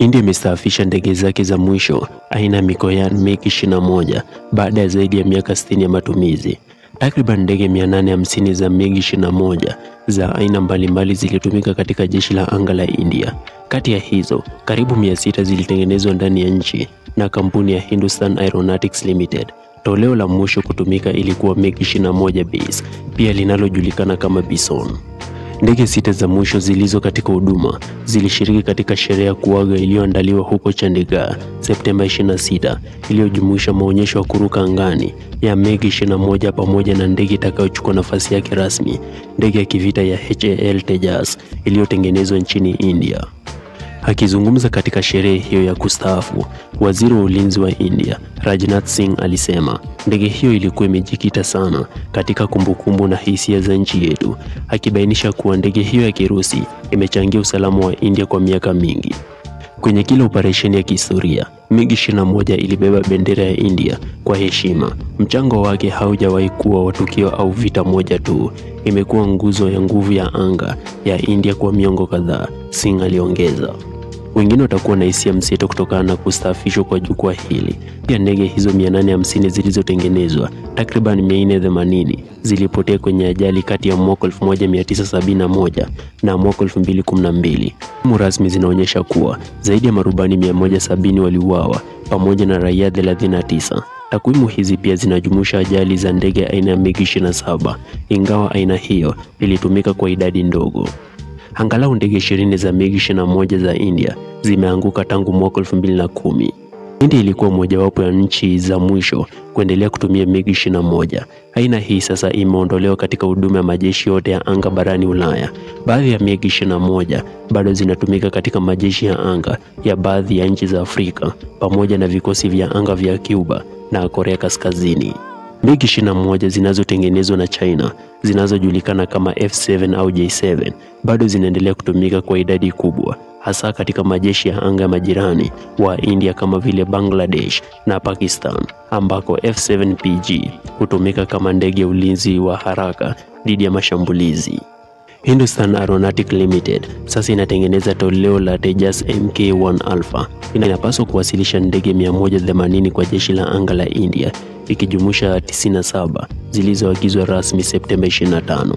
India imestaafisha ndege zake za mwisho aina ya Mikoyan MiG-21 baada ya zaidi ya miaka 60 ya matumizi. Takriban ndege 850 za MiG-21 za aina mbalimbali zilitumika katika jeshi la anga la India. Kati ya hizo, karibu 600 zilitengenezwa ndani ya nchi na kampuni ya Hindustan Aeronautics Limited. Toleo la mwisho kutumika ilikuwa MiG-21 base, pia linalojulikana kama Bison. Ndege 6 za mwisho zilizo katika huduma zilishiriki katika sherehe ya kuaga iliyoandaliwa huko Chandigarh Septemba 26, iliyojumuisha maonyesho ya kuruka angani ya MiG-21 pamoja na ndege itakayochukua nafasi yake rasmi, ndege ya kivita ya HAL Tejas iliyotengenezwa nchini India. Akizungumza katika sherehe hiyo ya kustaafu, waziri wa ulinzi wa India Rajnath Singh alisema ndege hiyo ilikuwa imejikita sana katika kumbukumbu na hisia za nchi yetu, akibainisha kuwa ndege hiyo ya Kirusi imechangia usalama wa India kwa miaka mingi. Kwenye kila operesheni ya kihistoria, MiG-21 ilibeba bendera ya India kwa heshima. Mchango wake haujawahi kuwa wa tukio au vita moja tu, imekuwa nguzo ya nguvu ya anga ya India kwa miongo kadhaa, Singh aliongeza. Wengine watakuwa na hisia mseto kutokana na kustaafishwa kwa jukwaa hili. Pia ndege hizo 850 zilizotengenezwa, takriban 480 zilipotea kwenye ajali kati ya mwaka 1971 na mwaka 2012. Rasmi zinaonyesha kuwa zaidi ya marubani 170 waliuawa pamoja na raia 39. Takwimu hizi pia zinajumuisha ajali za ndege aina ya MiG-27, ingawa aina hiyo ilitumika kwa idadi ndogo. Angalau ndege 20 za MiG-21 za India zimeanguka tangu mwaka 2010. India ilikuwa mojawapo ya nchi za mwisho kuendelea kutumia MiG-21. Aina hii sasa imeondolewa katika huduma ya majeshi yote ya anga barani Ulaya. Baadhi ya MiG-21 bado zinatumika katika majeshi ya anga ya baadhi ya nchi za Afrika pamoja na vikosi vya anga vya Cuba na Korea Kaskazini. MiG-21 zinazotengenezwa na China zinazojulikana kama F7 au J7 bado zinaendelea kutumika kwa idadi kubwa, hasa katika majeshi ya anga ya majirani wa India kama vile Bangladesh na Pakistan, ambako F7PG hutumika kama ndege ya ulinzi wa haraka dhidi ya mashambulizi. Hindustan Aeronautics Limited sasa inatengeneza toleo la Tejas Mk1 Alpha. Inapaswa kuwasilisha ndege 180 kwa jeshi la anga la India, ikijumuisha 97 zilizoagizwa rasmi Septemba 25.